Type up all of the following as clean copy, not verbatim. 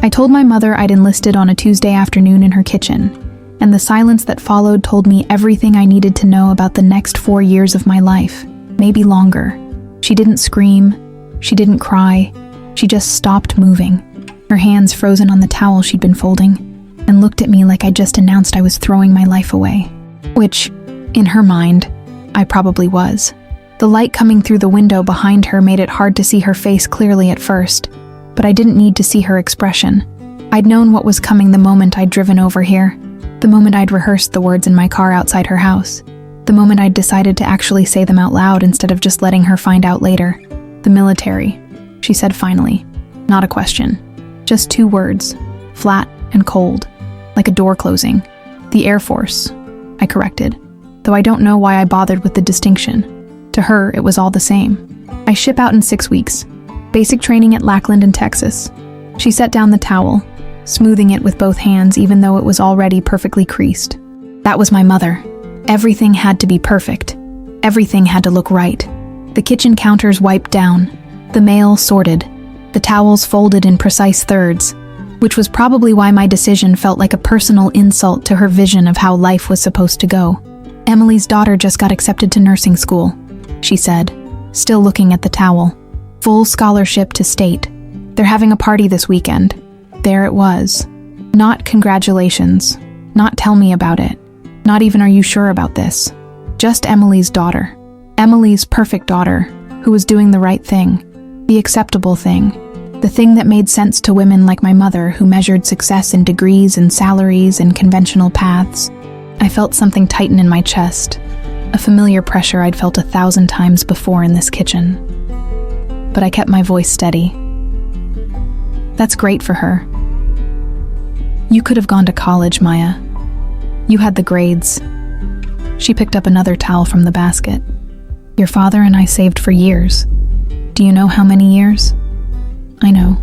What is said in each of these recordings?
I told my mother I'd enlisted on a Tuesday afternoon in her kitchen, and the silence that followed told me everything I needed to know about the next 4 years of my life, maybe longer. She didn't scream, she didn't cry, she just stopped moving, her hands frozen on the towel she'd been folding, and looked at me like I'd just announced I was throwing my life away. Which, in her mind, I probably was. The light coming through the window behind her made it hard to see her face clearly at first, but I didn't need to see her expression. I'd known what was coming the moment I'd driven over here, the moment I'd rehearsed the words in my car outside her house, the moment I'd decided to actually say them out loud instead of just letting her find out later. The military, she said finally. Not a question. Just 2 words, flat and cold, like a door closing. The Air Force, I corrected, though I don't know why I bothered with the distinction. To her, it was all the same. I ship out in 6 weeks. Basic training at Lackland in Texas. She set down the towel, smoothing it with both hands even though it was already perfectly creased. That was my mother. Everything had to be perfect. Everything had to look right. The kitchen counters wiped down, the mail sorted, the towels folded in precise thirds, which was probably why my decision felt like a personal insult to her vision of how life was supposed to go. Emily's daughter just got accepted to nursing school, she said, still looking at the towel. Full scholarship to state. They're having a party this weekend. There it was. Not congratulations. Not tell me about it. Not even are you sure about this. Just Emily's daughter. Emily's perfect daughter, who was doing the right thing. The acceptable thing. The thing that made sense to women like my mother who measured success in degrees and salaries and conventional paths. I felt something tighten in my chest. A familiar pressure I'd felt 1,000 times before in this kitchen. But I kept my voice steady. That's great for her. You could have gone to college, Maya. You had the grades. She picked up another towel from the basket. Your father and I saved for years. Do you know how many years? I know.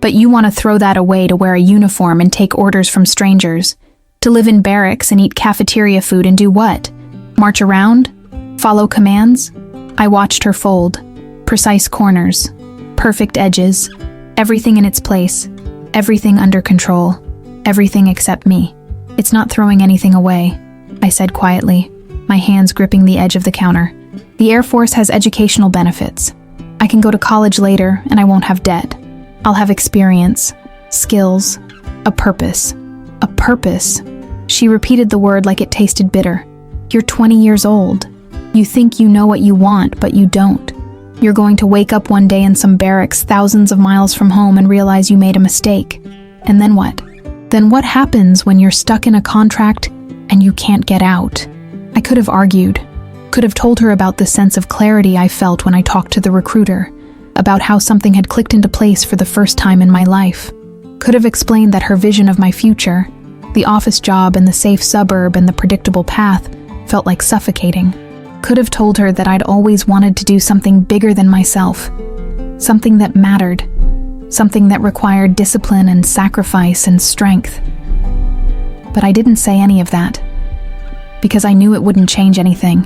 But you want to throw that away to wear a uniform and take orders from strangers, to live in barracks and eat cafeteria food and do what? March around? Follow commands? I watched her fold. Precise corners, perfect edges, everything in its place, everything under control, everything except me. It's not throwing anything away, I said quietly, my hands gripping the edge of the counter. The Air Force has educational benefits. I can go to college later and I won't have debt. I'll have experience, skills, a purpose. A purpose. She repeated the word like it tasted bitter. You're 20 years old. You think you know what you want, but you don't. You're going to wake up one day in some barracks thousands of miles from home and realize you made a mistake. And then what? Then what happens when you're stuck in a contract and you can't get out? I could have argued, could have told her about the sense of clarity I felt when I talked to the recruiter, about how something had clicked into place for the first time in my life. Could have explained that her vision of my future, the office job and the safe suburb and the predictable path, felt like suffocating. Could have told her that I'd always wanted to do something bigger than myself, something that mattered, something that required discipline and sacrifice and strength. But I didn't say any of that, because I knew it wouldn't change anything.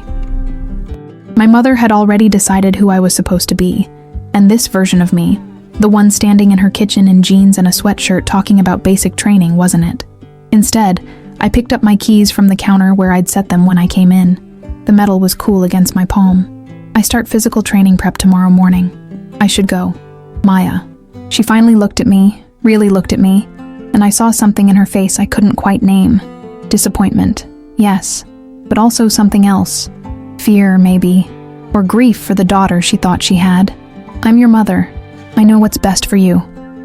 My mother had already decided who I was supposed to be, and this version of me, the one standing in her kitchen in jeans and a sweatshirt talking about basic training, wasn't it. Instead, I picked up my keys from the counter where I'd set them when I came in. The metal was cool against my palm. I start physical training prep tomorrow morning. I should go. Maya. She finally looked at me, really looked at me, and I saw something in her face I couldn't quite name. Disappointment, yes, but also something else. Fear, maybe, or grief for the daughter she thought she had. I'm your mother. I know what's best for you.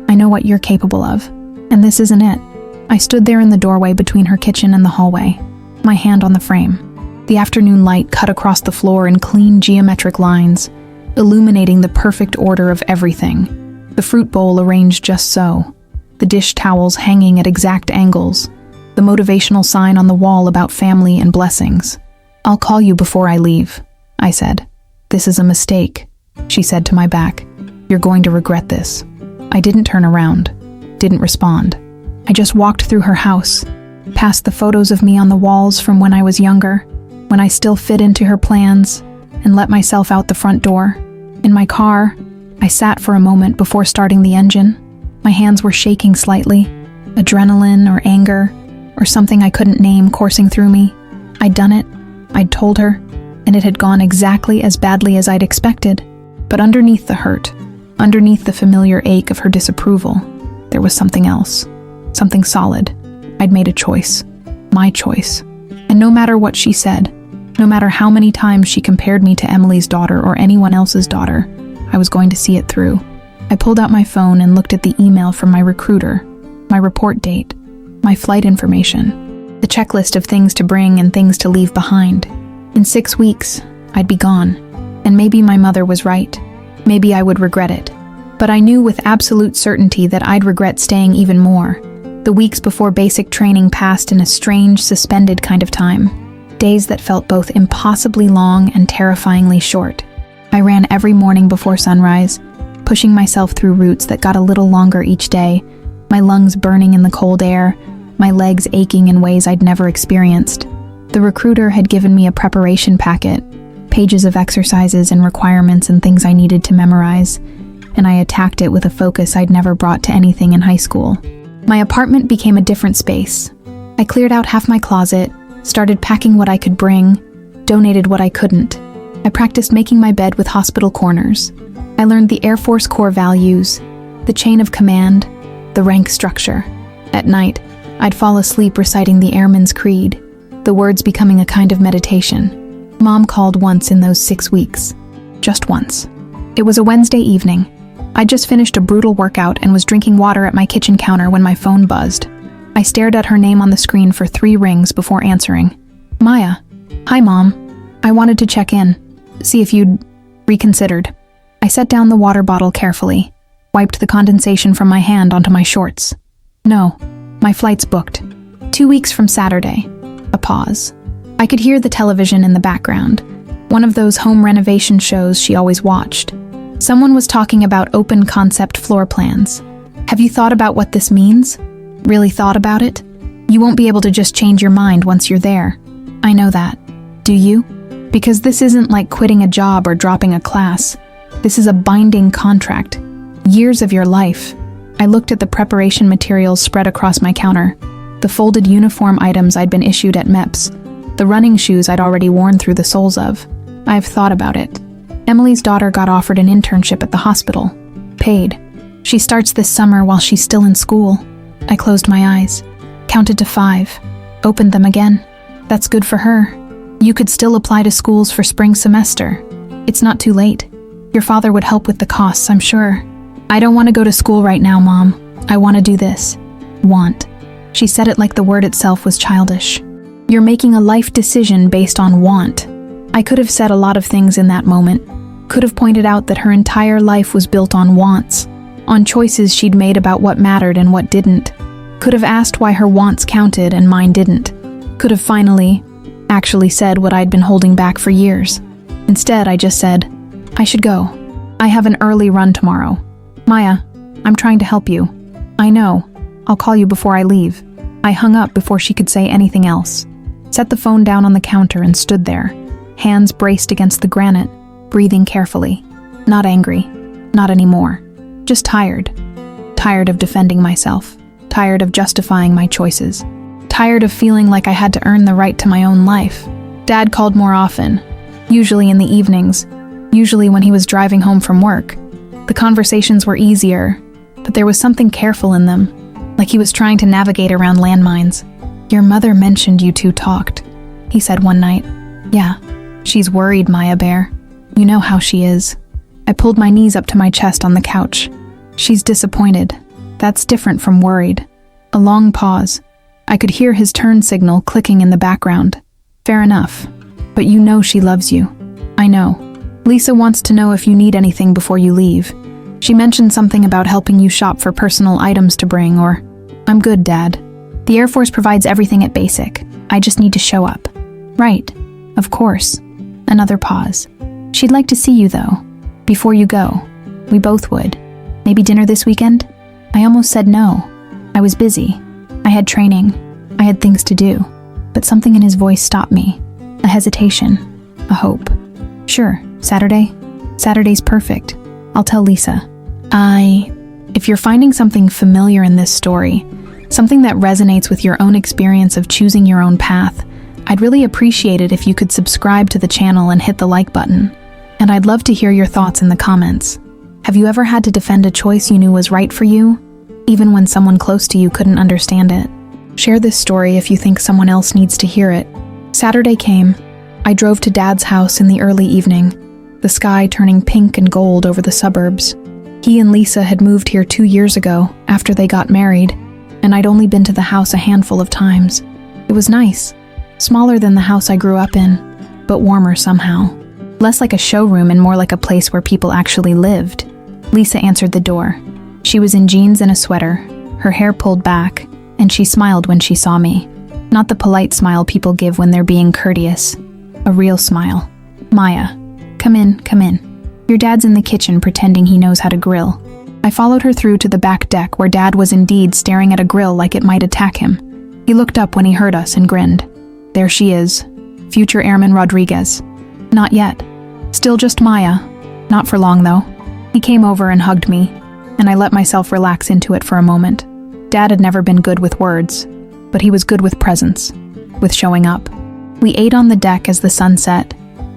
I know what you're capable of. And this isn't it. I stood there in the doorway between her kitchen and the hallway, my hand on the frame. The afternoon light cut across the floor in clean geometric lines, illuminating the perfect order of everything. The fruit bowl arranged just so, the dish towels hanging at exact angles, the motivational sign on the wall about family and blessings. I'll call you before I leave, I said. This is a mistake, she said to my back. You're going to regret this. I didn't turn around, didn't respond. I just walked through her house, past the photos of me on the walls from when I was younger, when I still fit into her plans, and let myself out the front door. In my car, I sat for a moment before starting the engine. My hands were shaking slightly, adrenaline or anger, or something I couldn't name coursing through me. I'd done it, I'd told her, and it had gone exactly as badly as I'd expected. But underneath the hurt, underneath the familiar ache of her disapproval, there was something else, something solid. I'd made a choice, my choice. And no matter what she said, no matter how many times she compared me to Emily's daughter or anyone else's daughter, I was going to see it through. I pulled out my phone and looked at the email from my recruiter, my report date, my flight information, the checklist of things to bring and things to leave behind. In 6 weeks, I'd be gone. And maybe my mother was right. Maybe I would regret it. But I knew with absolute certainty that I'd regret staying even more. The weeks before basic training passed in a strange, suspended kind of time. Days that felt both impossibly long and terrifyingly short. I ran every morning before sunrise, pushing myself through routes that got a little longer each day, my lungs burning in the cold air, my legs aching in ways I'd never experienced. The recruiter had given me a preparation packet, pages of exercises and requirements and things I needed to memorize, and I attacked it with a focus I'd never brought to anything in high school. My apartment became a different space. I cleared out half my closet, started packing what I could bring, donated what I couldn't. I practiced making my bed with hospital corners. I learned the Air Force core values, the chain of command, the rank structure. At night, I'd fall asleep reciting the Airman's Creed, the words becoming a kind of meditation. Mom called once in those 6 weeks. Just once. It was a Wednesday evening. I'd just finished a brutal workout and was drinking water at my kitchen counter when my phone buzzed. I stared at her name on the screen for 3 rings before answering. Maya. Hi, Mom. I wanted to check in, see if you'd reconsidered. I set down the water bottle carefully, wiped the condensation from my hand onto my shorts. No, my flight's booked. 2 weeks from Saturday. A pause. I could hear the television in the background, one of those home renovation shows she always watched. Someone was talking about open concept floor plans. Have you thought about what this means? Really thought about it? You won't be able to just change your mind once you're there. I know that. Do you? Because this isn't like quitting a job or dropping a class. This is a binding contract. Years of your life. I looked at the preparation materials spread across my counter, the folded uniform items I'd been issued at MEPS, the running shoes I'd already worn through the soles of. I've thought about it. Emily's daughter got offered an internship at the hospital. Paid. She starts this summer while she's still in school. I closed my eyes, counted to 5, opened them again. That's good for her. You could still apply to schools for spring semester. It's not too late. Your father would help with the costs, I'm sure. I don't want to go to school right now, Mom. I want to do this. Want. She said it like the word itself was childish. You're making a life decision based on want. I could have said a lot of things in that moment. Could have pointed out that her entire life was built on wants, on choices she'd made about what mattered and what didn't. Could have asked why her wants counted and mine didn't. Could have finally, actually said what I'd been holding back for years. Instead, I just said, I should go. I have an early run tomorrow. Maya, I'm trying to help you. I know. I'll call you before I leave. I hung up before she could say anything else. Set the phone down on the counter and stood there, hands braced against the granite, breathing carefully. Not angry. Not anymore. Just tired. Tired of defending myself. Tired of justifying my choices. Tired of feeling like I had to earn the right to my own life. Dad called more often, usually in the evenings, usually when he was driving home from work. The conversations were easier, but there was something careful in them, like he was trying to navigate around landmines. Your mother mentioned you two talked, he said one night. Yeah, she's worried, Maya Bear. You know how she is. I pulled my knees up to my chest on the couch. She's disappointed. That's different from worried. A long pause. I could hear his turn signal clicking in the background. Fair enough. But you know she loves you. I know. Lisa wants to know if you need anything before you leave. She mentioned something about helping you shop for personal items to bring, or, I'm good, Dad. The Air Force provides everything at basic. I just need to show up. Right. Of course. Another pause. She'd like to see you, though. Before you go. We both would. Maybe dinner this weekend? I almost said no. I was busy. I had training. I had things to do. But something in his voice stopped me. A hesitation. A hope. Sure, Saturday? Saturday's perfect. I'll tell Lisa. If you're finding something familiar in this story, something that resonates with your own experience of choosing your own path, I'd really appreciate it if you could subscribe to the channel and hit the like button. And I'd love to hear your thoughts in the comments. Have you ever had to defend a choice you knew was right for you, even when someone close to you couldn't understand it? Share this story if you think someone else needs to hear it. Saturday came. I drove to Dad's house in the early evening, the sky turning pink and gold over the suburbs. He and Lisa had moved here 2 years ago, after they got married, and I'd only been to the house a handful of times. It was nice. Smaller than the house I grew up in, but warmer somehow. Less like a showroom and more like a place where people actually lived. Lisa answered the door. She was in jeans and a sweater, her hair pulled back, and she smiled when she saw me. Not the polite smile people give when they're being courteous. A real smile. "Maya, come in, come in. Your dad's in the kitchen pretending he knows how to grill." I followed her through to the back deck where Dad was indeed staring at a grill like it might attack him. He looked up when he heard us and grinned. There she is, future Airman Rodriguez. Not yet. Still just Maya. Not for long, though. He came over and hugged me, and I let myself relax into it for a moment. Dad had never been good with words, but he was good with presence, with showing up. We ate on the deck as the sun set,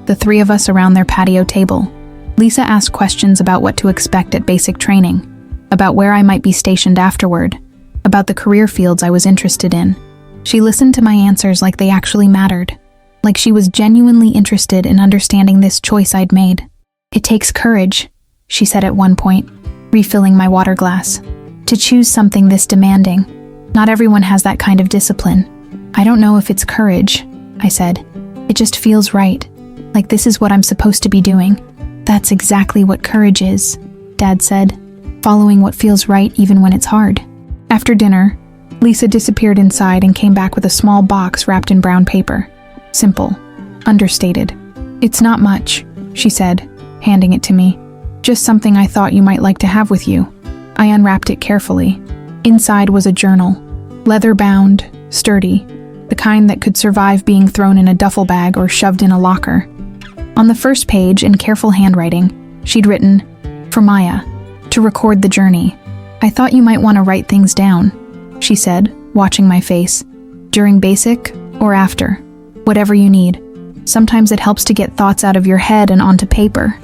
the three of us around their patio table. Lisa asked questions about what to expect at basic training, about where I might be stationed afterward, about the career fields I was interested in. She listened to my answers like they actually mattered, like she was genuinely interested in understanding this choice I'd made. "It takes courage," she said at one point, refilling my water glass, "to choose something this demanding. Not everyone has that kind of discipline." "I don't know if it's courage," I said. "It just feels right, like this is what I'm supposed to be doing." "That's exactly what courage is," Dad said, "following what feels right even when it's hard." After dinner, Lisa disappeared inside and came back with a small box wrapped in brown paper. Simple, understated. "It's not much," she said, handing it to me. "Just something I thought you might like to have with you." I unwrapped it carefully. Inside was a journal, leather-bound, sturdy, the kind that could survive being thrown in a duffel bag or shoved in a locker. On the first page, in careful handwriting, she'd written, "For Maya, to record the journey. I thought you might want to write things down," she said, watching my face. "During basic or after, whatever you need. Sometimes it helps to get thoughts out of your head and onto paper."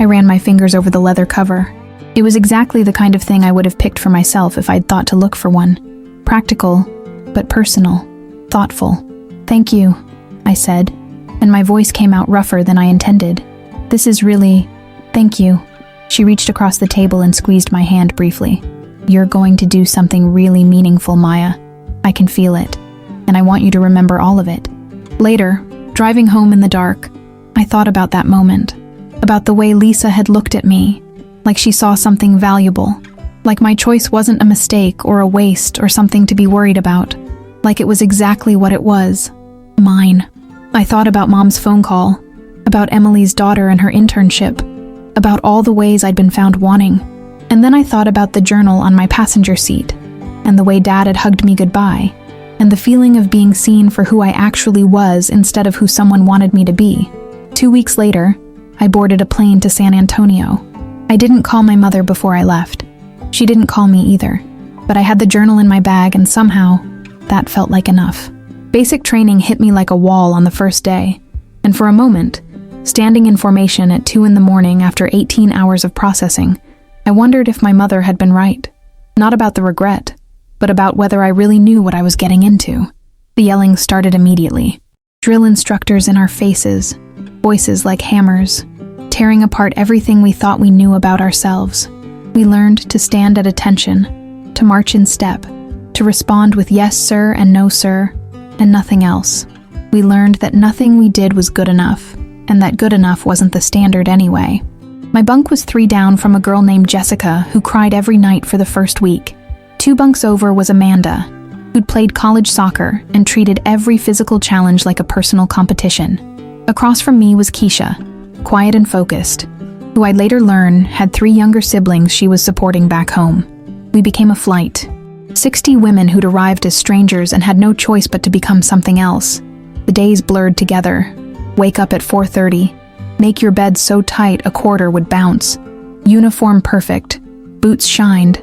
I ran my fingers over the leather cover. It was exactly the kind of thing I would have picked for myself if I'd thought to look for one. Practical, but personal, thoughtful. "Thank you," I said, and my voice came out rougher than I intended. "This is really... thank you." She reached across the table and squeezed my hand briefly. "You're going to do something really meaningful, Maya. I can feel it, and I want you to remember all of it." Later, driving home in the dark, I thought about that moment, about the way Lisa had looked at me, like she saw something valuable, like my choice wasn't a mistake or a waste or something to be worried about, like it was exactly what it was, mine. I thought about Mom's phone call, about Emily's daughter and her internship, about all the ways I'd been found wanting, and then I thought about the journal on my passenger seat, and the way Dad had hugged me goodbye, and the feeling of being seen for who I actually was instead of who someone wanted me to be. 2 weeks later, I boarded a plane to San Antonio. I didn't call my mother before I left. She didn't call me either, but I had the journal in my bag and somehow, that felt like enough. Basic training hit me like a wall on the first day, and for a moment, standing in formation at 2 a.m. after 18 hours of processing, I wondered if my mother had been right. Not about the regret, but about whether I really knew what I was getting into. The yelling started immediately. Drill instructors in our faces, voices like hammers, tearing apart everything we thought we knew about ourselves. We learned to stand at attention, to march in step, to respond with yes sir and no sir, and nothing else. We learned that nothing we did was good enough, and that good enough wasn't the standard anyway. My bunk was 3 down from a girl named Jessica who cried every night for the first week. 2 bunks over was Amanda, who'd played college soccer and treated every physical challenge like a personal competition. Across from me was Keisha, quiet and focused, who I'd later learn had 3 younger siblings she was supporting back home. We became a flight. 60 women who'd arrived as strangers and had no choice but to become something else. The days blurred together. Wake up at 4:30. Make your bed so tight a quarter would bounce. Uniform perfect. Boots shined.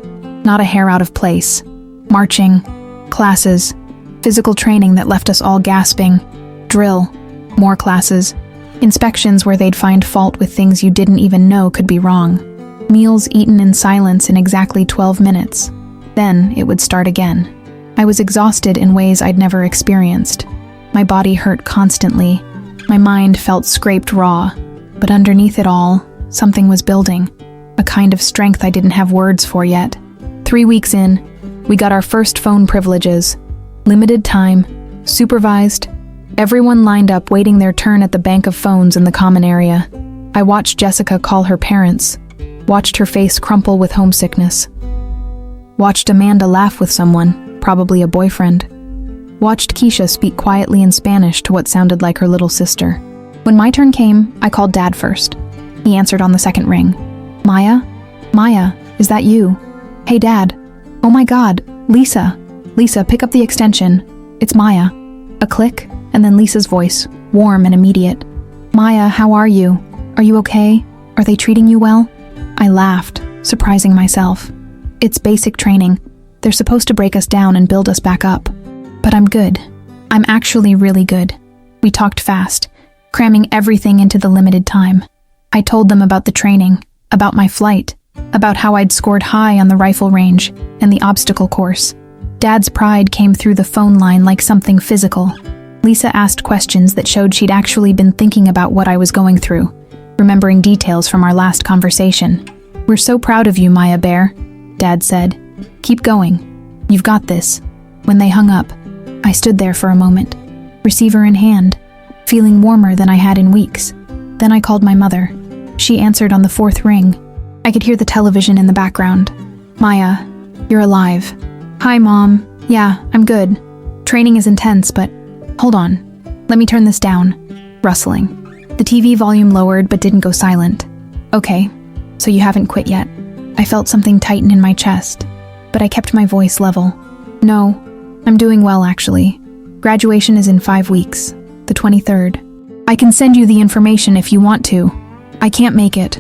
not a hair out of place. Marching, classes, physical training that left us all gasping, drill, more classes, inspections where they'd find fault with things you didn't even know could be wrong, meals eaten in silence in exactly 12 minutes. Then it would start again. I was exhausted in ways I'd never experienced. My body hurt constantly. My mind felt scraped raw. But underneath it all, something was building. A kind of strength I didn't have words for yet. 3 weeks in, we got our first phone privileges. Limited time, supervised, everyone lined up waiting their turn at the bank of phones in the common area. I watched Jessica call her parents, watched her face crumple with homesickness. Watched Amanda laugh with someone, probably a boyfriend. Watched Keisha speak quietly in Spanish to what sounded like her little sister. When my turn came, I called Dad first. He answered on the second ring. Maya? Maya, is that you? Hey, Dad. Oh my God, Lisa. Lisa, pick up the extension. It's Maya. A click, and then Lisa's voice, warm and immediate. Maya, how are you? Are you okay? Are they treating you well? I laughed, surprising myself. It's basic training. They're supposed to break us down and build us back up. But I'm good. I'm actually really good. We talked fast, cramming everything into the limited time. I told them about the training, about my flight, about how I'd scored high on the rifle range and the obstacle course. Dad's pride came through the phone line like something physical. Lisa asked questions that showed she'd actually been thinking about what I was going through, remembering details from our last conversation. We're so proud of you, Maya Bear, Dad said. Keep going. You've got this. When they hung up, I stood there for a moment, receiver in hand, feeling warmer than I had in weeks. Then I called my mother. She answered on the fourth ring. I could hear the television in the background. Maya, you're alive. Hi, Mom. Yeah, I'm good. Training is intense, but hold on. Let me turn this down. Rustling. The TV volume lowered but didn't go silent. Okay, so you haven't quit yet. I felt something tighten in my chest, but I kept my voice level. No, I'm doing well actually. Graduation is in 5 weeks, the 23rd. I can send you the information if you want to. I can't make it.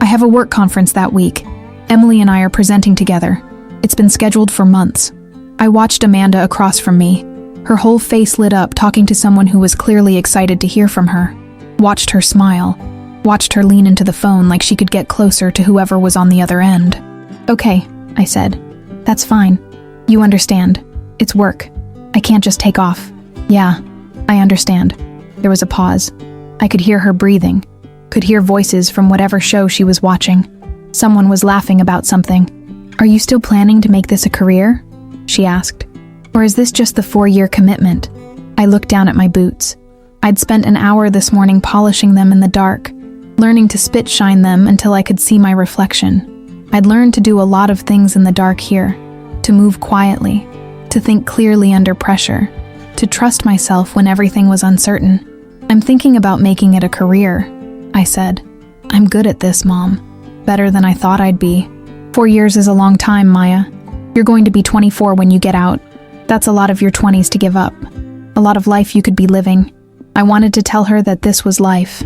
I have a work conference that week. Emily and I are presenting together. It's been scheduled for months. I watched Amanda across from me. Her whole face lit up talking to someone who was clearly excited to hear from her. Watched her smile. Watched her lean into the phone like she could get closer to whoever was on the other end. Okay, I said. That's fine. You understand. It's work. I can't just take off. Yeah, I understand. There was a pause. I could hear her breathing. Could hear voices from whatever show she was watching. Someone was laughing about something. Are you still planning to make this a career? She asked. Or is this just the 4-year commitment? I looked down at my boots. I'd spent an hour this morning polishing them in the dark, learning to spit shine them until I could see my reflection. I'd learned to do a lot of things in the dark here, to move quietly, to think clearly under pressure, to trust myself when everything was uncertain. I'm thinking about making it a career, I said. I'm good at this, Mom. Better than I thought I'd be. 4 years is a long time, Maya. You're going to be 24 when you get out. That's a lot of your 20s to give up. A lot of life you could be living. I wanted to tell her that this was life.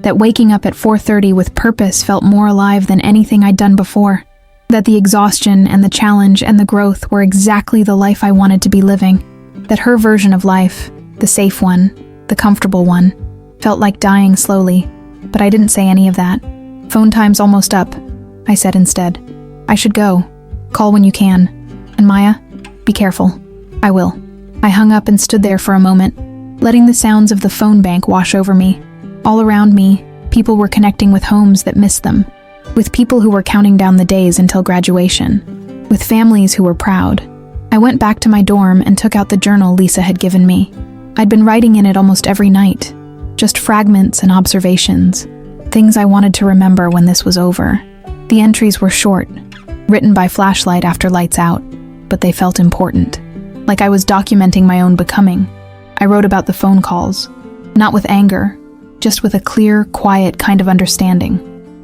That waking up at 4:30 with purpose felt more alive than anything I'd done before. That the exhaustion and the challenge and the growth were exactly the life I wanted to be living. That her version of life, the safe one, the comfortable one, felt like dying slowly. But I didn't say any of that. Phone time's almost up, I said instead. I should go. Call when you can. And Maya, be careful. I will. I hung up and stood there for a moment, letting the sounds of the phone bank wash over me. All around me, people were connecting with homes that missed them, with people who were counting down the days until graduation, with families who were proud. I went back to my dorm and took out the journal Lisa had given me. I'd been writing in it almost every night, just fragments and observations, things I wanted to remember when this was over. The entries were short, written by flashlight after lights out, but they felt important, like I was documenting my own becoming. I wrote about the phone calls, not with anger, just with a clear, quiet kind of understanding.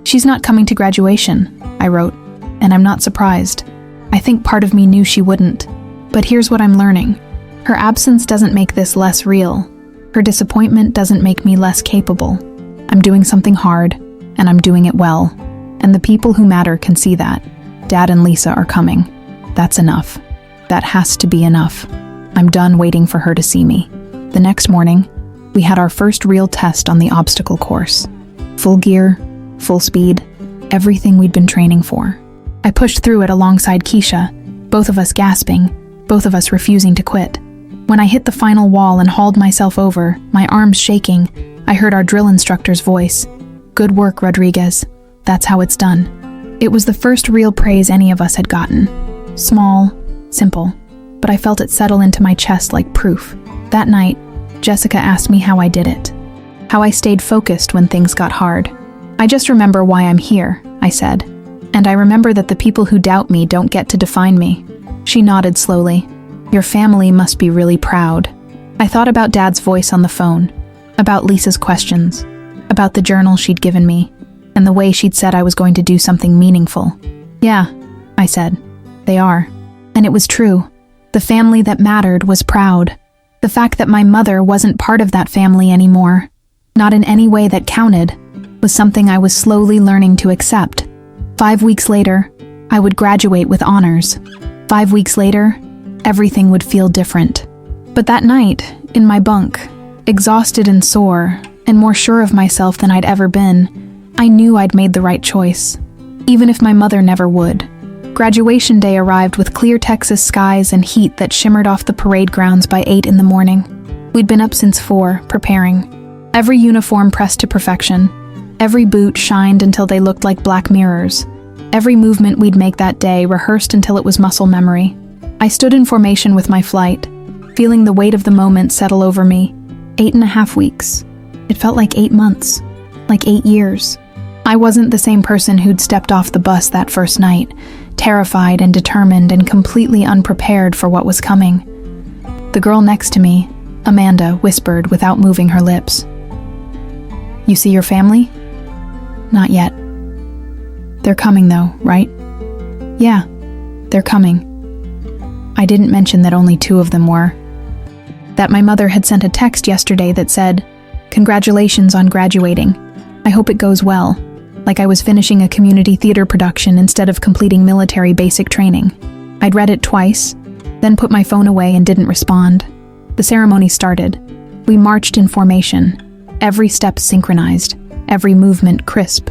She's not coming to graduation, I wrote, and I'm not surprised. I think part of me knew she wouldn't. But here's what I'm learning. Her absence doesn't make this less real. Her disappointment doesn't make me less capable. I'm doing something hard, and I'm doing it well. And the people who matter can see that. Dad and Lisa are coming. That's enough. That has to be enough. I'm done waiting for her to see me. The next morning, we had our first real test on the obstacle course. Full gear, full speed, everything we'd been training for. I pushed through it alongside Keisha, both of us gasping, both of us refusing to quit. When I hit the final wall and hauled myself over, my arms shaking, I heard our drill instructor's voice. "Good work, Rodriguez. That's how it's done." It was the first real praise any of us had gotten. Small, simple, but I felt it settle into my chest like proof. That night, Jessica asked me how I did it, how I stayed focused when things got hard. "I just remember why I'm here," I said, "and I remember that the people who doubt me don't get to define me." She nodded slowly. "Your family must be really proud." I thought about Dad's voice on the phone, about Lisa's questions, about the journal she'd given me, and the way she'd said I was going to do something meaningful. "Yeah," I said, "they are." And it was true. The family that mattered was proud. The fact that my mother wasn't part of that family anymore, not in any way that counted, was something I was slowly learning to accept. 5 weeks later, I would graduate with honors. 5 weeks later, everything would feel different. But that night, in my bunk, exhausted and sore, and more sure of myself than I'd ever been, I knew I'd made the right choice, even if my mother never would. Graduation day arrived with clear Texas skies and heat that shimmered off the parade grounds by 8 in the morning. We'd been up since 4, preparing. Every uniform pressed to perfection. Every boot shined until they looked like black mirrors. Every movement we'd make that day rehearsed until it was muscle memory. I stood in formation with my flight, feeling the weight of the moment settle over me. 8.5 weeks. It felt like 8 months, like 8 years. I wasn't the same person who'd stepped off the bus that first night, terrified and determined and completely unprepared for what was coming. The girl next to me, Amanda, whispered without moving her lips. "You see your family?" "Not yet." "They're coming though, right?" "Yeah, they're coming." I didn't mention that only 2 of them were. That my mother had sent a text yesterday that said, "Congratulations on graduating. I hope it goes well," like I was finishing a community theater production instead of completing military basic training. I'd read it twice, then put my phone away and didn't respond. The ceremony started. We marched in formation, every step synchronized, every movement crisp.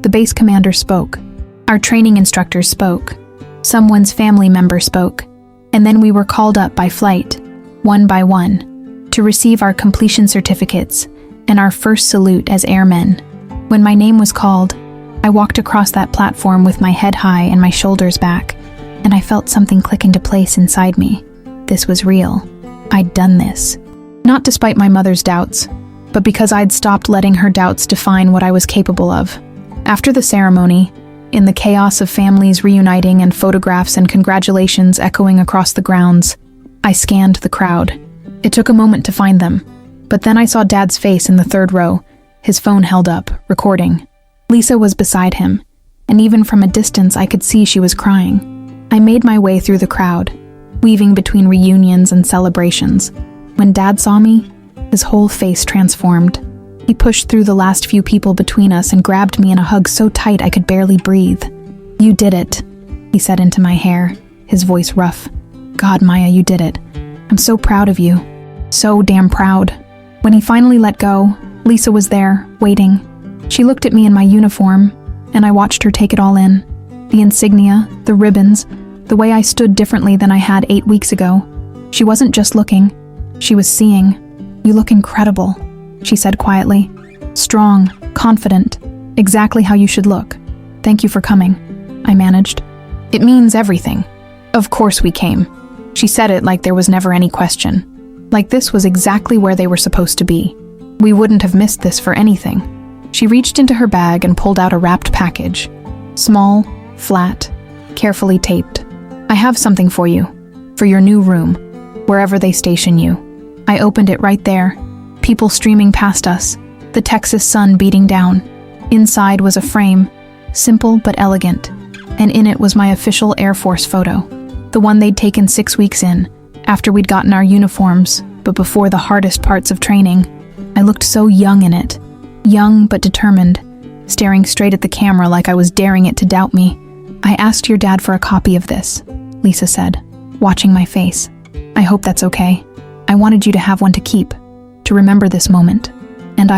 The base commander spoke. Our training instructors spoke. Someone's family member spoke. And then we were called up by flight, one by one, to receive our completion certificates and our first salute as airmen. When my name was called, I walked across that platform with my head high and my shoulders back, and I felt something click into place inside me. This was real. I'd done this. Not despite my mother's doubts, but because I'd stopped letting her doubts define what I was capable of. After the ceremony, in the chaos of families reuniting and photographs and congratulations echoing across the grounds, I scanned the crowd. It took a moment to find them, but then I saw Dad's face in the 3rd row, his phone held up, recording. Lisa was beside him, and even from a distance I could see she was crying. I made my way through the crowd, weaving between reunions and celebrations. When Dad saw me, his whole face transformed. He pushed through the last few people between us and grabbed me in a hug so tight I could barely breathe. "You did it," he said into my hair, his voice rough. "God, Maya, you did it. I'm so proud of you. So damn proud." When he finally let go, Lisa was there, waiting. She looked at me in my uniform, and I watched her take it all in. The insignia, the ribbons, the way I stood differently than I had 8 weeks ago. She wasn't just looking, she was seeing. "You look incredible," she said quietly. "Strong, confident, exactly how you should look. Thank you for coming," I managed. "It means everything. Of course we came." She said it like there was never any question. Like this was exactly where they were supposed to be. We wouldn't have missed this for anything. She reached into her bag and pulled out a wrapped package. Small, flat, carefully taped. "I have something for you. For your new room, wherever they station you." I opened it right there. People streaming past us, the Texas sun beating down. Inside was a frame, simple but elegant, and in it was my official Air Force photo, the one they'd taken 6 weeks in, after we'd gotten our uniforms, but before the hardest parts of training. I looked so young in it, young but determined, staring straight at the camera like I was daring it to doubt me. "I asked your dad for a copy of this," Lisa said, watching my face. I hope that's okay. I wanted you to have one to keep, to remember this moment. And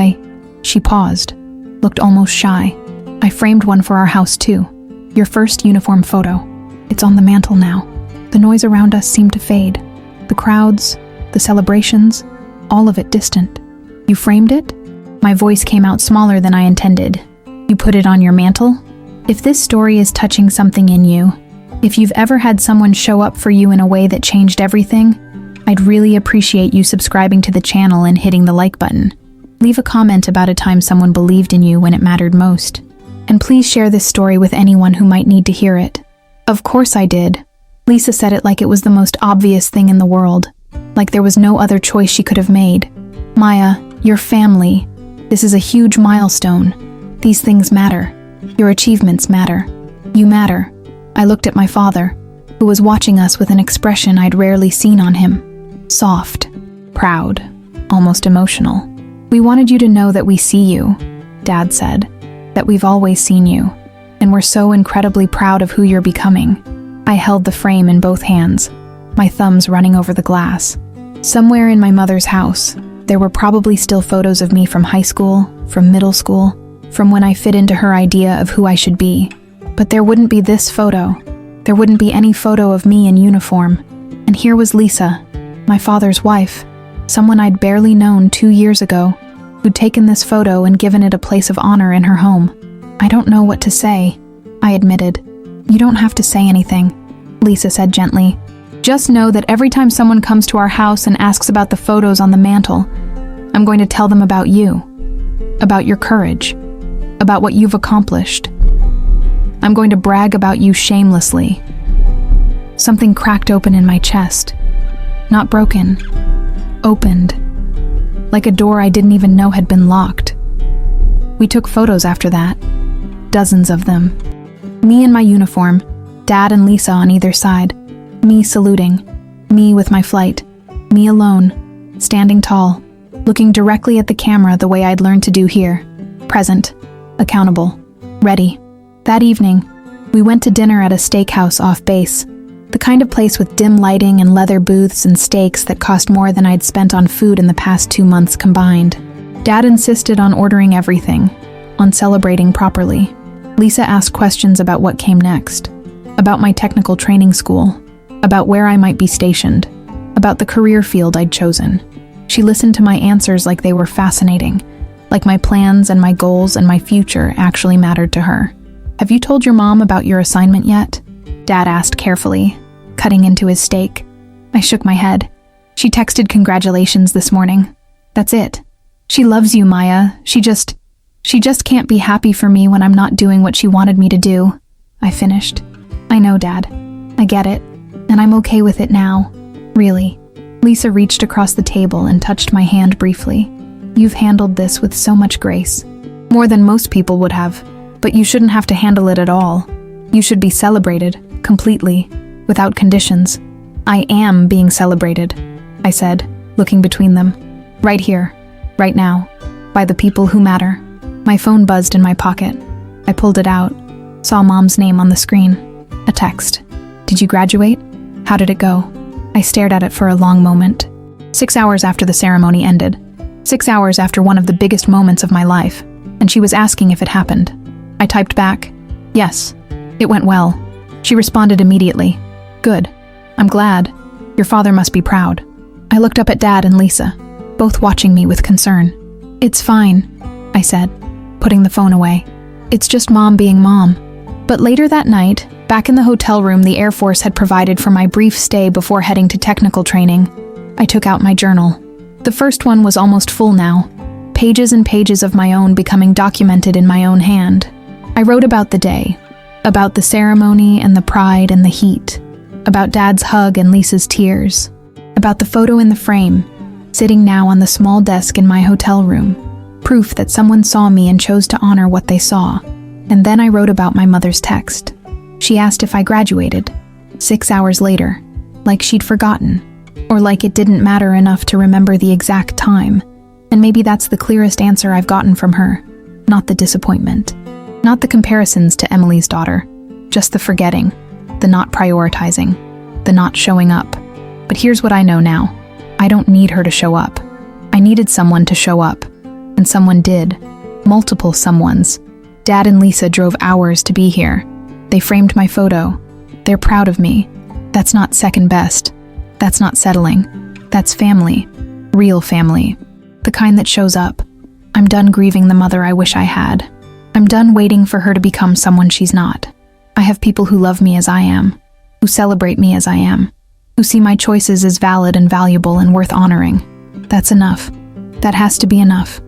she paused, looked almost shy. I framed one for our house too. Your first uniform photo. It's on the mantle now. The noise around us seemed to fade. The crowds, the celebrations, all of it distant. You framed it? My voice came out smaller than I intended. You put it on your mantle? If this story is touching something in you, if you've ever had someone show up for you in a way that changed everything, I'd really appreciate you subscribing to the channel and hitting the like button. Leave a comment about a time someone believed in you when it mattered most. And please share this story with anyone who might need to hear it. Of course I did. Lisa said it like it was the most obvious thing in the world, like there was no other choice she could have made. Maya, your family. This is a huge milestone. These things matter. Your achievements matter. You matter. I looked at my father, who was watching us with an expression I'd rarely seen on him. Soft, proud, almost emotional. We wanted you to know that we see you, Dad said, that we've always seen you, and we're so incredibly proud of who you're becoming. I held the frame in both hands, my thumbs running over the glass. Somewhere in my mother's house, there were probably still photos of me from high school, from middle school, from when I fit into her idea of who I should be. But there wouldn't be this photo. There wouldn't be any photo of me in uniform. And here was Lisa, my father's wife, someone I'd barely known 2 years ago, who'd taken this photo and given it a place of honor in her home. I don't know what to say, I admitted. You don't have to say anything, Lisa said gently. Just know that every time someone comes to our house and asks about the photos on the mantle, I'm going to tell them about you, about your courage, about what you've accomplished. I'm going to brag about you shamelessly. Something cracked open in my chest. Not broken. Opened. Like a door I didn't even know had been locked. We took photos after that. Dozens of them. Me in my uniform, Dad and Lisa on either side. Me saluting. Me with my flight. Me alone, standing tall, looking directly at the camera the way I'd learned to do here. Present. Accountable. Ready. That evening, we went to dinner at a steakhouse off base, the kind of place with dim lighting and leather booths and steaks that cost more than I'd spent on food in the past 2 months combined. Dad insisted on ordering everything, on celebrating properly. Lisa asked questions about what came next, about my technical training school, about where I might be stationed, about the career field I'd chosen. She listened to my answers like they were fascinating, like my plans and my goals and my future actually mattered to her. Have you told your mom about your assignment yet? Dad asked carefully, cutting into his steak. I shook my head. She texted congratulations this morning. That's it. She loves you, Maya. She just can't be happy for me when I'm not doing what she wanted me to do. I finished. I know, Dad. I get it. And I'm okay with it now. Really. Lisa reached across the table and touched my hand briefly. You've handled this with so much grace. More than most people would have. But you shouldn't have to handle it at all. You should be celebrated, completely, without conditions. I am being celebrated, I said, looking between them. Right here, right now, by the people who matter. My phone buzzed in my pocket. I pulled it out, saw Mom's name on the screen. A text. Did you graduate? How did it go? I stared at it for a long moment. 6 hours after the ceremony ended. 6 hours after one of the biggest moments of my life. And she was asking if it happened. I typed back, yes, it went well. She responded immediately, good, I'm glad. Your father must be proud. I looked up at Dad and Lisa, both watching me with concern. It's fine, I said, putting the phone away. It's just Mom being Mom. But later that night, back in the hotel room the Air Force had provided for my brief stay before heading to technical training, I took out my journal. The first one was almost full now, pages and pages of my own becoming documented in my own hand. I wrote about the day, about the ceremony and the pride and the heat, about Dad's hug and Lisa's tears, about the photo in the frame, sitting now on the small desk in my hotel room, proof that someone saw me and chose to honor what they saw. And then I wrote about my mother's text. She asked if I graduated, 6 hours later, like she'd forgotten, or like it didn't matter enough to remember the exact time. And maybe that's the clearest answer I've gotten from her, not the disappointment. Not the comparisons to Emily's daughter, just the forgetting, the not prioritizing. the not showing up. But here's what I know now. I don't need her to show up. I needed someone to show up. And someone did. Multiple someones. Dad and Lisa drove hours to be here. They framed my photo. They're proud of me. That's not second best. That's not settling. That's family. Real family. The kind that shows up. I'm done grieving the mother I wish I had. I'm done waiting for her to become someone she's not. I have people who love me as I am, who celebrate me as I am, who see my choices as valid and valuable and worth honoring. That's enough. That has to be enough.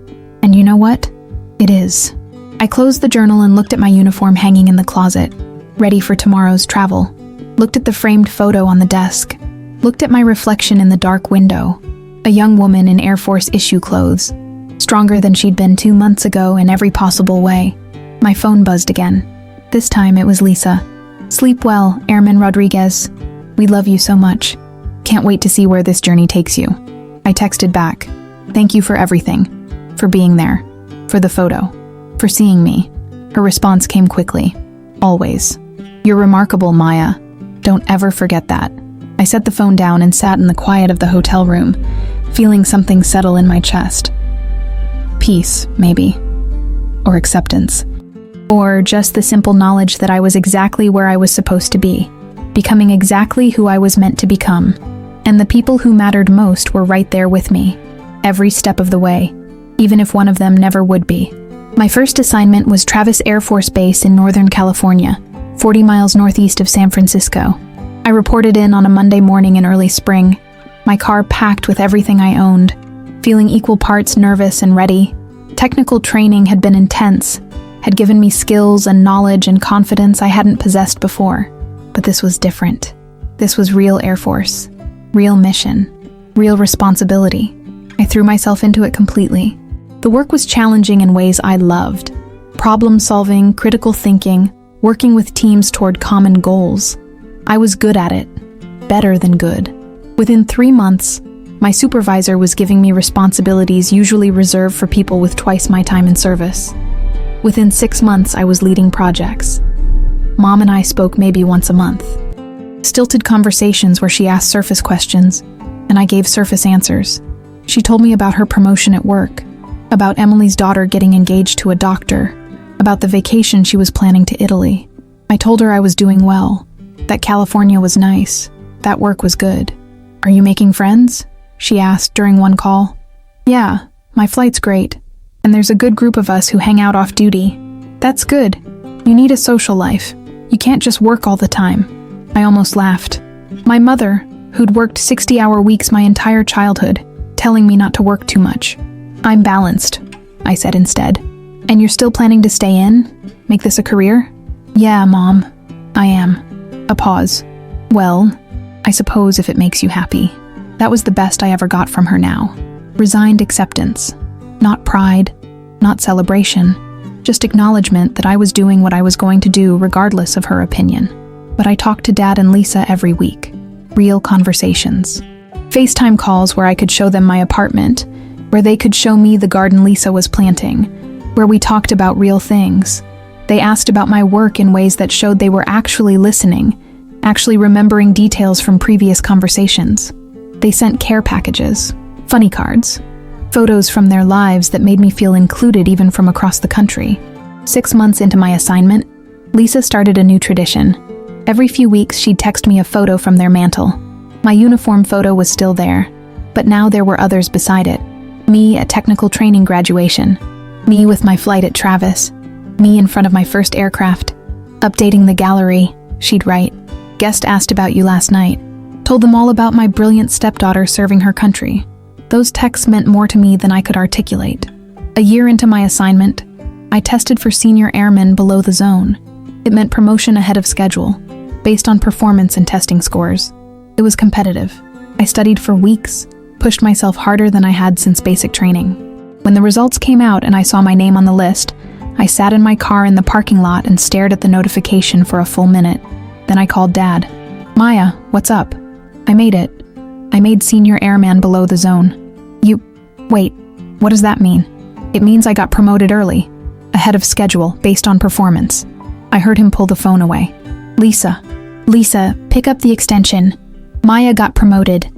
And you know what? It is. I closed the journal and looked at my uniform hanging in the closet, ready for tomorrow's travel. Looked at the framed photo on the desk. Looked at my reflection in the dark window. A young woman in Air Force issue clothes. Stronger than she'd been 2 months ago in every possible way. My phone buzzed again. This time it was Lisa. Sleep well, Airman Rodriguez. We love you so much. Can't wait to see where this journey takes you. I texted back. Thank you for everything. For being there. For the photo. For seeing me. Her response came quickly. Always. You're remarkable, Maya. Don't ever forget that. I set the phone down and sat in the quiet of the hotel room, feeling something settle in my chest. Peace, maybe. Or acceptance. Or just the simple knowledge that I was exactly where I was supposed to be, becoming exactly who I was meant to become. And the people who mattered most were right there with me, every step of the way, even if one of them never would be. My first assignment was Travis Air Force Base in Northern California, 40 miles northeast of San Francisco. I reported in on a Monday morning in early spring, my car packed with everything I owned, feeling equal parts nervous and ready. Technical training had been intense, had given me skills and knowledge and confidence I hadn't possessed before. But this was different. This was real Air Force, real mission, real responsibility. I threw myself into it completely. The work was challenging in ways I loved. Problem solving, critical thinking, working with teams toward common goals. I was good at it. Better than good. Within 3 months, my supervisor was giving me responsibilities usually reserved for people with twice my time in service. Within 6 months, I was leading projects. Mom and I spoke maybe once a month. Stilted conversations where she asked surface questions, and I gave surface answers. She told me about her promotion at work, about Emily's daughter getting engaged to a doctor, about the vacation she was planning to Italy. I told her I was doing well, that California was nice, that work was good. Are you making friends? She asked during one call. Yeah, my flight's great, and there's a good group of us who hang out off duty. That's good. You need a social life. You can't just work all the time. I almost laughed. My mother, who'd worked 60-hour weeks my entire childhood, telling me not to work too much. I'm balanced, I said instead. And you're still planning to stay in? Make this a career? Yeah, Mom. I am. A pause. Well, I suppose if it makes you happy. That was the best I ever got from her now. Resigned acceptance. Not pride, not celebration, just acknowledgement that I was doing what I was going to do regardless of her opinion. But I talked to Dad and Lisa every week. Real conversations. FaceTime calls where I could show them my apartment, where they could show me the garden Lisa was planting, where we talked about real things. They asked about my work in ways that showed they were actually listening, actually remembering details from previous conversations. They sent care packages, funny cards, photos from their lives that made me feel included even from across the country. 6 months into my assignment, Lisa started a new tradition. Every few weeks, she'd text me a photo from their mantle. My uniform photo was still there, but now there were others beside it. Me at technical training graduation. Me with my flight at Travis. Me in front of my first aircraft. Updating the gallery, she'd write, "Guest asked about you last night." Told them all about my brilliant stepdaughter serving her country. Those texts meant more to me than I could articulate. A year into my assignment, I tested for senior airman below the zone. It meant promotion ahead of schedule, based on performance and testing scores. It was competitive. I studied for weeks, pushed myself harder than I had since basic training. When the results came out and I saw my name on the list, I sat in my car in the parking lot and stared at the notification for a full minute. Then I called Dad. "Maya, what's up? I made it. I made senior airman below the zone." Wait, what does that mean? It means I got promoted early, ahead of schedule, based on performance. I heard him pull the phone away. Lisa, pick up the extension. Maya got promoted.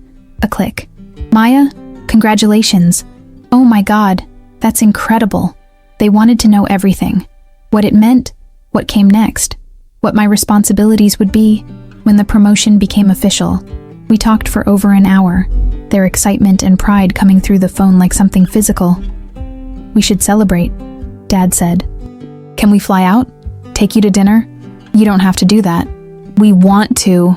A click. Maya, congratulations. Oh my God, that's incredible. They wanted to know everything. What it meant, what came next, what my responsibilities would be when the promotion became official. We talked for over an hour, their excitement and pride coming through the phone like something physical. We should celebrate, Dad said. Can we fly out? Take you to dinner? You don't have to do that. We want to,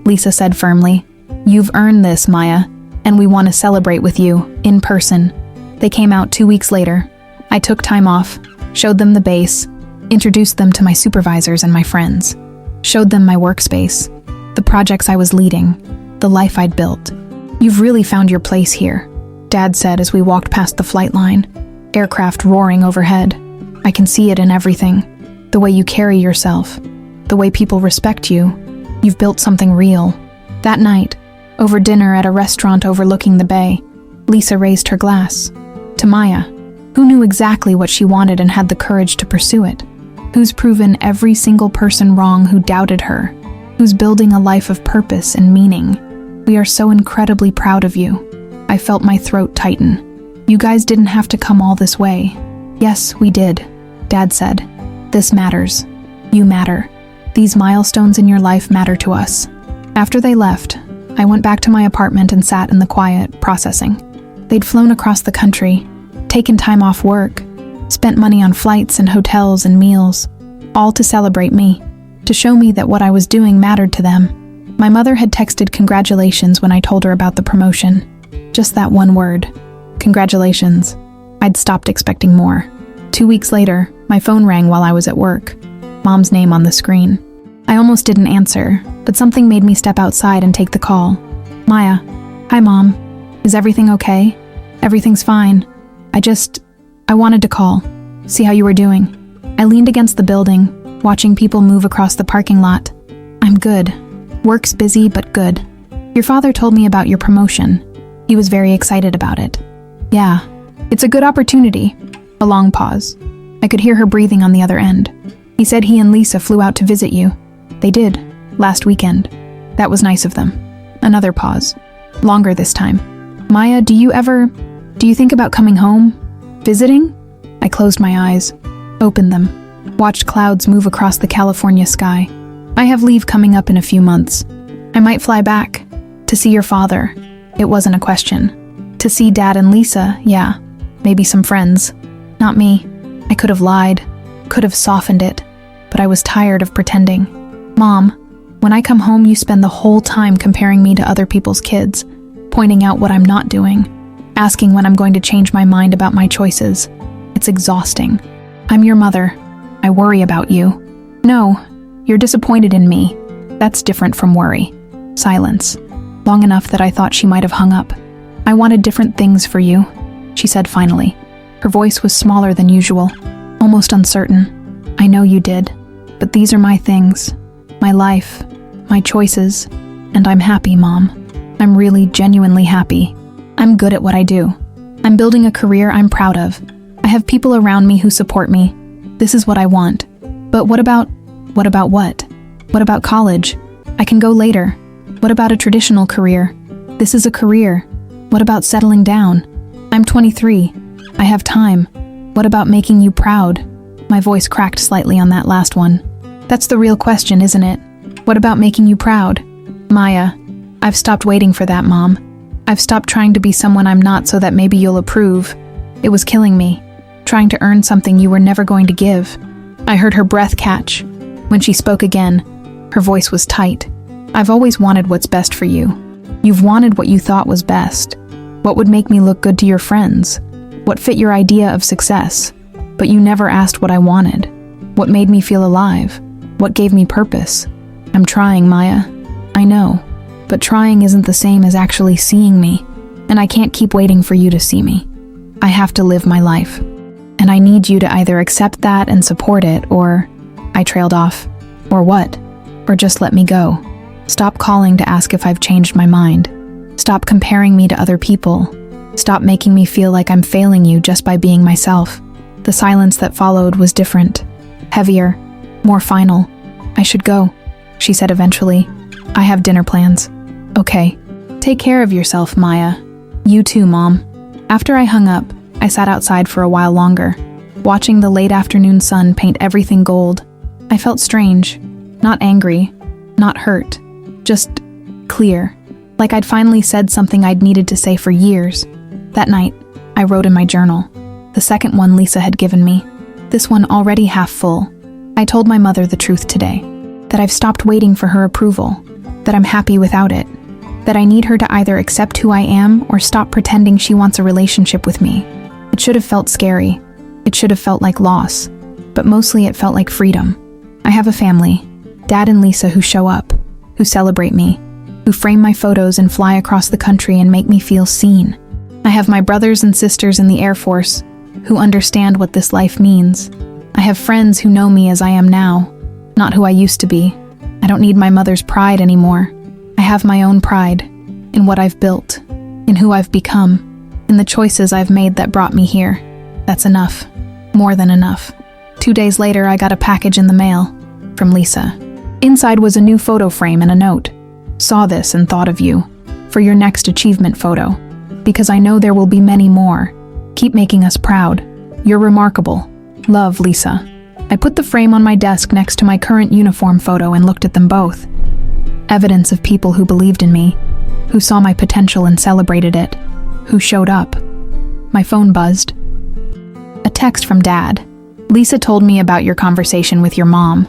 Lisa said firmly. You've earned this, Maya, and we want to celebrate with you, in person. They came out 2 weeks later. I took time off, showed them the base, introduced them to my supervisors and my friends, showed them my workspace, the projects I was leading, the life I'd built. You've really found your place here, Dad said as we walked past the flight line, aircraft roaring overhead. I can see it in everything, the way you carry yourself, the way people respect you. You've built something real. That night, over dinner at a restaurant overlooking the bay, Lisa raised her glass. To Maya, who knew exactly what she wanted and had the courage to pursue it, who's proven every single person wrong who doubted her, who's building a life of purpose and meaning. We are so incredibly proud of you. I felt my throat tighten. You guys didn't have to come all this way. Yes, we did, Dad said. This matters. You matter. These milestones in your life matter to us. After they left, I went back to my apartment and sat in the quiet, processing. They'd flown across the country, taken time off work, spent money on flights and hotels and meals, all to celebrate me, to show me that what I was doing mattered to them. My mother had texted congratulations when I told her about the promotion. Just that one word. Congratulations. I'd stopped expecting more. 2 weeks later, my phone rang while I was at work. Mom's name on the screen. I almost didn't answer, but something made me step outside and take the call. Maya. Hi, Mom. Is everything okay? Everything's fine. I wanted to call, see how you were doing. I leaned against the building, watching people move across the parking lot. I'm good. Work's busy, but good. Your father told me about your promotion. He was very excited about it. Yeah, it's a good opportunity. A long pause. I could hear her breathing on the other end. He said he and Lisa flew out to visit you. They did, last weekend. That was nice of them. Another pause. Longer this time. Maya, do you think about coming home? Visiting? I closed my eyes, opened them, watched clouds move across the California sky. I have leave coming up in a few months. I might fly back. To see your father. It wasn't a question. To see Dad and Lisa, yeah. Maybe some friends. Not me. I could have lied, could have softened it, but I was tired of pretending. Mom, when I come home, you spend the whole time comparing me to other people's kids, pointing out what I'm not doing, asking when I'm going to change my mind about my choices. It's exhausting. I'm your mother. I worry about you. No, you're disappointed in me. That's different from worry. Silence. Long enough that I thought she might have hung up. I wanted different things for you, she said finally. Her voice was smaller than usual, almost uncertain. I know you did, but these are my things, my life, my choices, and I'm happy, Mom. I'm really, genuinely happy. I'm good at what I do. I'm building a career I'm proud of. I have people around me who support me. This is what I want. But what about what? What about college? I can go later. What about a traditional career? This is a career. What about settling down? I'm 23. I have time. What about making you proud? My voice cracked slightly on that last one. That's the real question, isn't it? What about making you proud? Maya, I've stopped waiting for that, Mom. I've stopped trying to be someone I'm not so that maybe you'll approve. It was killing me, trying to earn something you were never going to give. I heard her breath catch. When she spoke again, her voice was tight. I've always wanted what's best for you. You've wanted what you thought was best. What would make me look good to your friends? What fit your idea of success? But you never asked what I wanted. What made me feel alive? What gave me purpose? I'm trying, Maya. I know. But trying isn't the same as actually seeing me. And I can't keep waiting for you to see me. I have to live my life. And I need you to either accept that and support it, or... I trailed off. Or what? Or just let me go. Stop calling to ask if I've changed my mind. Stop comparing me to other people. Stop making me feel like I'm failing you just by being myself. The silence that followed was different. Heavier. More final. I should go, she said eventually. I have dinner plans. Okay. Take care of yourself, Maya. You too, Mom. After I hung up, I sat outside for a while longer, watching the late afternoon sun paint everything gold. I felt strange. Not angry, not hurt, just clear. Like I'd finally said something I'd needed to say for years. That night, I wrote in my journal, the second one Lisa had given me, this one already half full. I told my mother the truth today, that I've stopped waiting for her approval, that I'm happy without it, that I need her to either accept who I am or stop pretending she wants a relationship with me. It should have felt scary. It should have felt like loss, but mostly it felt like freedom. I have a family, Dad and Lisa, who show up, who celebrate me, who frame my photos and fly across the country and make me feel seen. I have my brothers and sisters in the Air Force, who understand what this life means. I have friends who know me as I am now, not who I used to be. I don't need my mother's pride anymore. I have my own pride, in what I've built, in who I've become, in the choices I've made that brought me here. That's enough. More than enough. 2 days later, I got a package in the mail, from Lisa. Inside was a new photo frame and a note. Saw this and thought of you, for your next achievement photo, because I know there will be many more. Keep making us proud. You're remarkable. Love, Lisa. I put the frame on my desk next to my current uniform photo and looked at them both. Evidence of people who believed in me, who saw my potential and celebrated it, who showed up. My phone buzzed. A text from Dad. Lisa told me about your conversation with your mom.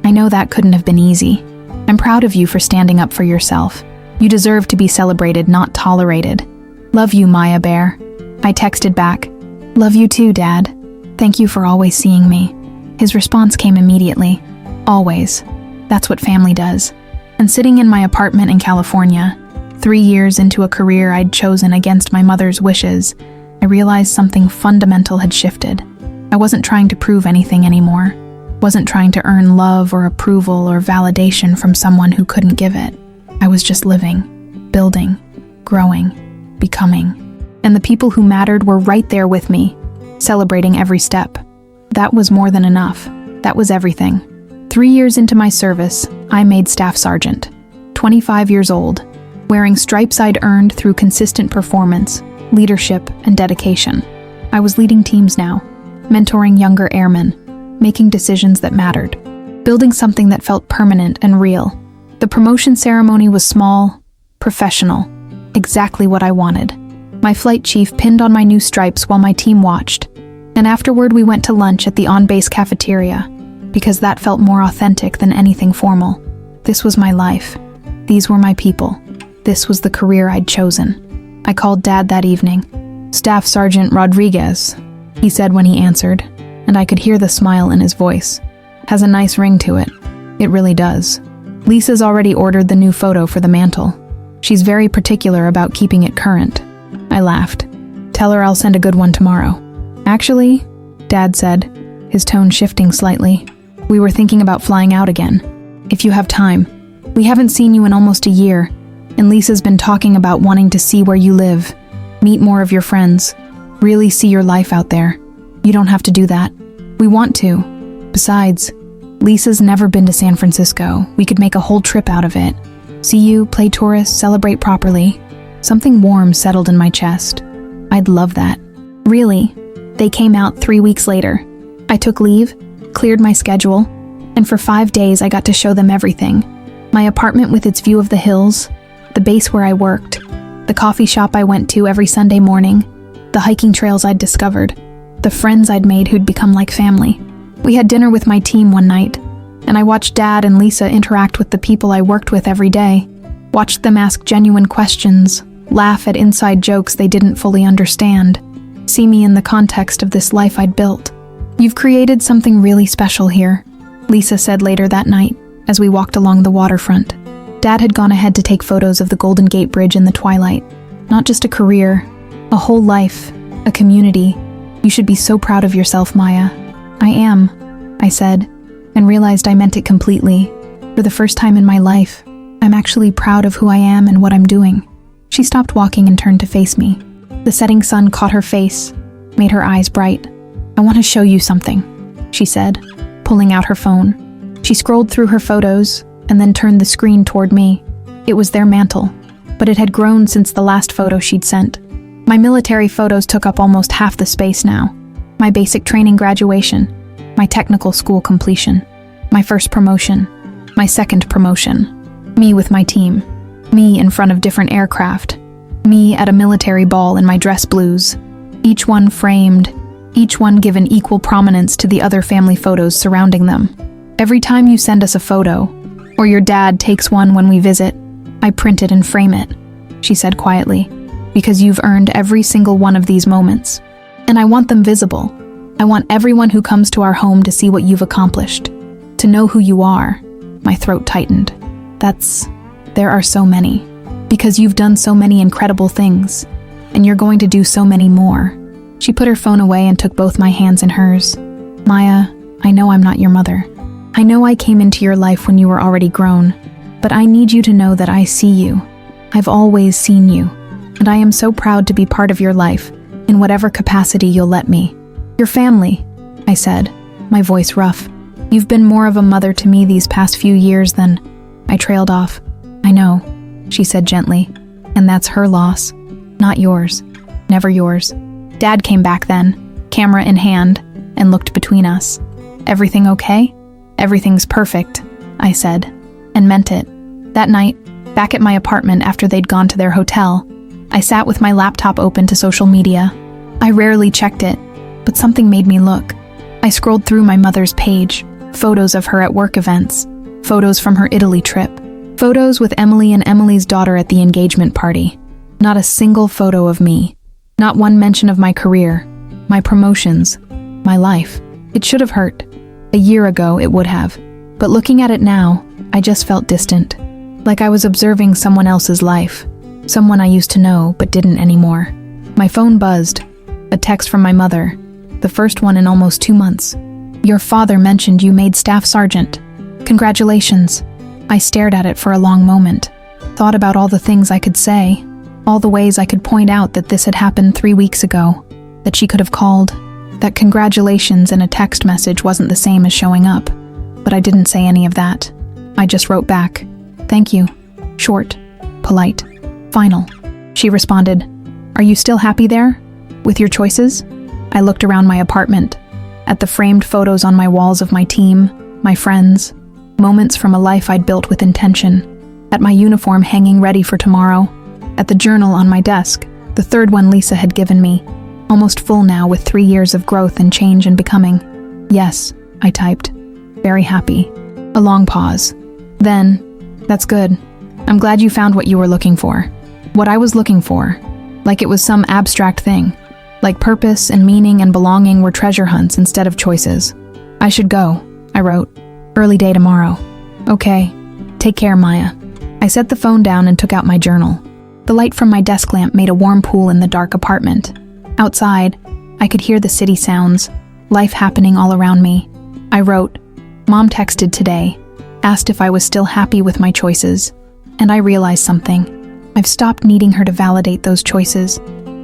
I know that couldn't have been easy. I'm proud of you for standing up for yourself. You deserve to be celebrated, not tolerated. Love you, Maya Bear. I texted back. Love you too, Dad. Thank you for always seeing me. His response came immediately. Always. That's what family does. And sitting in my apartment in California, 3 years into a career I'd chosen against my mother's wishes, I realized something fundamental had shifted. I wasn't trying to prove anything anymore. Wasn't trying to earn love or approval or validation from someone who couldn't give it. I was just living, building, growing, becoming. And the people who mattered were right there with me, celebrating every step. That was more than enough. That was everything. 3 years into my service, I made Staff Sergeant, 25 years old, wearing stripes I'd earned through consistent performance, leadership, and dedication. I was leading teams now, mentoring younger airmen, making decisions that mattered, building something that felt permanent and real. The promotion ceremony was small, professional, exactly what I wanted. My flight chief pinned on my new stripes while my team watched, and afterward we went to lunch at the on-base cafeteria, because that felt more authentic than anything formal. This was my life. These were my people. This was the career I'd chosen. I called Dad that evening. Staff Sergeant Rodriguez, he said when he answered, and I could hear the smile in his voice. Has a nice ring to it. It really does. Lisa's already ordered the new photo for the mantle. She's very particular about keeping it current. I laughed. Tell her I'll send a good one tomorrow. Actually, Dad said, his tone shifting slightly, we were thinking about flying out again. If you have time. We haven't seen you in almost a year, and Lisa's been talking about wanting to see where you live, meet more of your friends, really see your life out there. You don't have to do that. We want to. Besides, Lisa's never been to San Francisco. We could make a whole trip out of it. See you, play tourist, celebrate properly. Something warm settled in my chest. I'd love that. Really. They came out 3 weeks later. I took leave, cleared my schedule, and for 5 days I got to show them everything. My apartment with its view of the hills, the base where I worked, the coffee shop I went to every Sunday morning, the hiking trails I'd discovered, the friends I'd made who'd become like family. We had dinner with my team one night, and I watched Dad and Lisa interact with the people I worked with every day, watched them ask genuine questions, laugh at inside jokes they didn't fully understand, see me in the context of this life I'd built. You've created something really special here, Lisa said later that night as we walked along the waterfront. Dad had gone ahead to take photos of the Golden Gate Bridge in the twilight. Not just a career, a whole life, a community. You should be so proud of yourself, Maya. I am, I said, and realized I meant it completely. For the first time in my life, I'm actually proud of who I am and what I'm doing. She stopped walking and turned to face me. The setting sun caught her face, made her eyes bright. I want to show you something, she said, pulling out her phone. She scrolled through her photos and then turned the screen toward me. It was their mantle, but it had grown since the last photo she'd sent. My military photos took up almost half the space now. My basic training graduation, my technical school completion, my first promotion, my second promotion, me with my team, me in front of different aircraft, me at a military ball in my dress blues, each one framed, each one given equal prominence to the other family photos surrounding them. Every time you send us a photo, or your dad takes one when we visit, I print it and frame it, she said quietly, because you've earned every single one of these moments. And I want them visible. I want everyone who comes to our home to see what you've accomplished, to know who you are. My throat tightened. There are so many, because you've done so many incredible things, and you're going to do so many more. She put her phone away and took both my hands in hers. Maya, I know I'm not your mother. I know I came into your life when you were already grown, but I need you to know that I see you. I've always seen you, and I am so proud to be part of your life, in whatever capacity you'll let me. Your family, I said, my voice rough. You've been more of a mother to me these past few years than... I trailed off. I know, she said gently, and that's her loss, not yours, never yours. Dad came back then, camera in hand, and looked between us. Everything okay? Everything's perfect, I said, and meant it. That night, back at my apartment after they'd gone to their hotel, I sat with my laptop open to social media. I rarely checked it, but something made me look. I scrolled through my mother's page, photos of her at work events, photos from her Italy trip, photos with Emily and Emily's daughter at the engagement party. Not a single photo of me. Not one mention of my career, my promotions, my life. It should have hurt. A year ago, it would have. But looking at it now, I just felt distant. Like I was observing someone else's life. Someone I used to know, but didn't anymore. My phone buzzed. A text from my mother. The first one in almost 2 months. Your father mentioned you made staff sergeant. Congratulations. I stared at it for a long moment. Thought about all the things I could say. All the ways I could point out that this had happened 3 weeks ago. That she could have called. That congratulations in a text message wasn't the same as showing up. But I didn't say any of that. I just wrote back. Thank you. Short. Polite. Final. She responded, Are you still happy there? With your choices? I looked around my apartment. At the framed photos on my walls of my team, my friends. Moments from a life I'd built with intention. At my uniform hanging ready for tomorrow. At the journal on my desk, the third one Lisa had given me. Almost full now with 3 years of growth and change and becoming. Yes, I typed. Very happy. A long pause. Then, that's good. I'm glad you found what you were looking for. What I was looking for. Like it was some abstract thing. Like purpose and meaning and belonging were treasure hunts instead of choices. I should go, I wrote. Early day tomorrow. Okay. Take care, Maya. I set the phone down and took out my journal. The light from my desk lamp made a warm pool in the dark apartment. Outside, I could hear the city sounds, life happening all around me. I wrote, Mom texted today, asked if I was still happy with my choices, and I realized something. I've stopped needing her to validate those choices.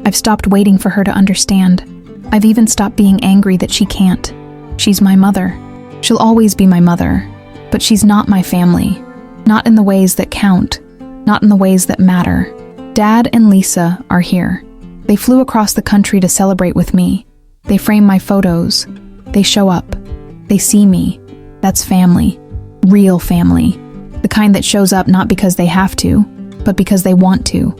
I've stopped waiting for her to understand. I've even stopped being angry that she can't. She's my mother. She'll always be my mother, but she's not my family. Not in the ways that count, not in the ways that matter. Dad and Lisa are here. They flew across the country to celebrate with me. They frame my photos. They show up. They see me. That's family. Real family. The kind that shows up not because they have to, but because they want to.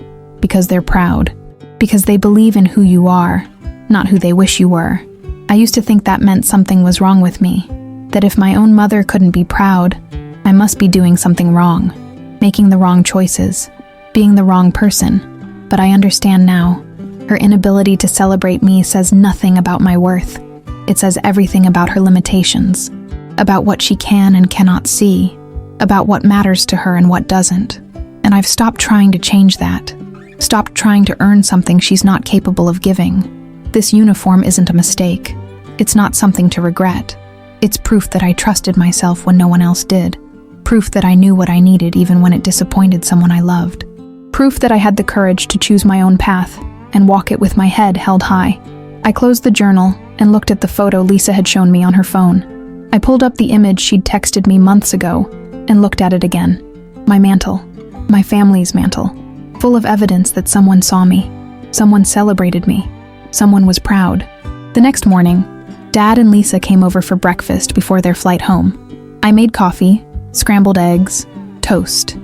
Because they're proud. Because they believe in who you are, not who they wish you were. I used to think that meant something was wrong with me. That if my own mother couldn't be proud, I must be doing something wrong. Making the wrong choices. Being the wrong person. But I understand now. Her inability to celebrate me says nothing about my worth. It says everything about her limitations. About what she can and cannot see. About what matters to her and what doesn't. And I've stopped trying to change that. Stopped trying to earn something she's not capable of giving. This uniform isn't a mistake. It's not something to regret. It's proof that I trusted myself when no one else did. Proof that I knew what I needed even when it disappointed someone I loved. Proof that I had the courage to choose my own path and walk it with my head held high. I closed the journal and looked at the photo Lisa had shown me on her phone. I pulled up the image she'd texted me months ago and looked at it again. My mantle. My family's mantle. full of evidence that someone saw me, someone celebrated me, someone was proud. The next morning, Dad and Lisa came over for breakfast before their flight home. I made coffee, scrambled eggs, toast.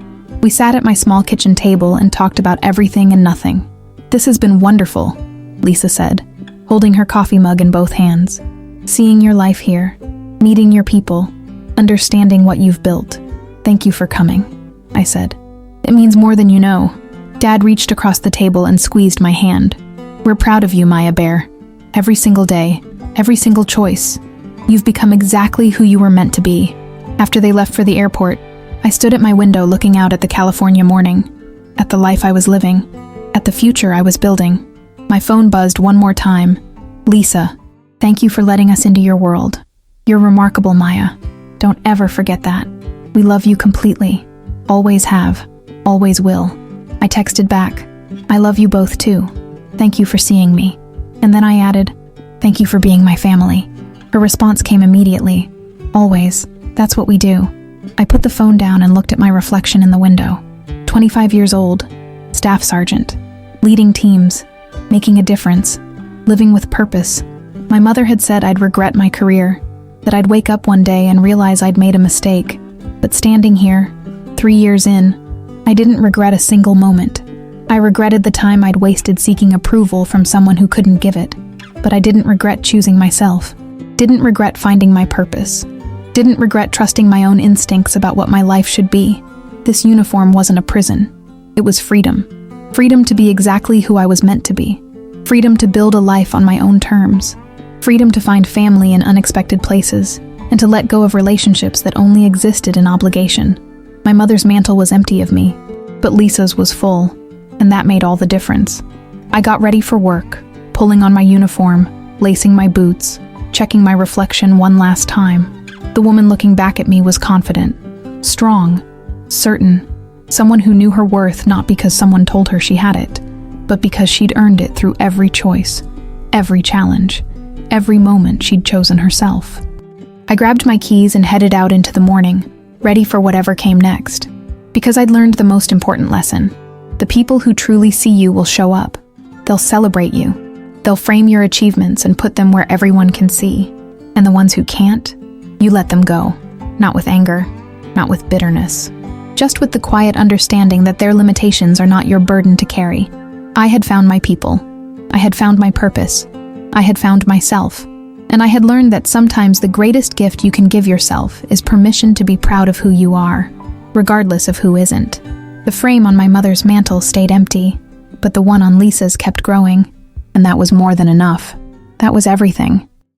We sat at my small kitchen table and talked about everything and nothing. "This has been wonderful," Lisa said, holding her coffee mug in both hands. "Seeing your life here, meeting your people, understanding what you've built. Thank you for coming," I said. "It means more than you know." Dad reached across the table and squeezed my hand. "We're proud of you, Maya Bear. Every single day, every single choice. You've become exactly who you were meant to be." After they left for the airport, I stood at my window looking out at the California morning, at the life I was living, at the future I was building. My phone buzzed one more time. "Lisa, thank you for letting us into your world. You're remarkable, Maya. Don't ever forget that. We love you completely. Always have. Always will." I texted back, "I love you both too. Thank you for seeing me." And then I added, "Thank you for being my family." Her response came immediately. "Always. That's what we do." I put the phone down and looked at my reflection in the window. 25 years old, staff sergeant, leading teams, making a difference, living with purpose. My mother had said I'd regret my career, that I'd wake up one day and realize I'd made a mistake. But standing here, 3 years in, I didn't regret a single moment. I regretted the time I'd wasted seeking approval from someone who couldn't give it. But I didn't regret choosing myself. Didn't regret finding my purpose. Didn't regret trusting my own instincts about what my life should be. This uniform wasn't a prison. It was freedom. Freedom to be exactly who I was meant to be. Freedom to build a life on my own terms. Freedom to find family in unexpected places, and to let go of relationships that only existed in obligation. My mother's mantle was empty of me, but Lisa's was full, and that made all the difference. I got ready for work, pulling on my uniform, lacing my boots, checking my reflection one last time. The woman looking back at me was confident, strong, certain, someone who knew her worth not because someone told her she had it, but because she'd earned it through every choice, every challenge, every moment she'd chosen herself. I grabbed my keys and headed out into the morning, ready for whatever came next. Because I'd learned the most important lesson. The people who truly see you will show up. They'll celebrate you. They'll frame your achievements and put them where everyone can see. And the ones who can't, you let them go. Not with anger, not with bitterness. Just with the quiet understanding that their limitations are not your burden to carry. I had found my people. I had found my purpose. I had found myself. And I had learned that sometimes the greatest gift you can give yourself is permission to be proud of who you are, regardless of who isn't. The frame on my mother's mantle stayed empty, but the one on Lisa's kept growing, and that was more than enough. That was everything.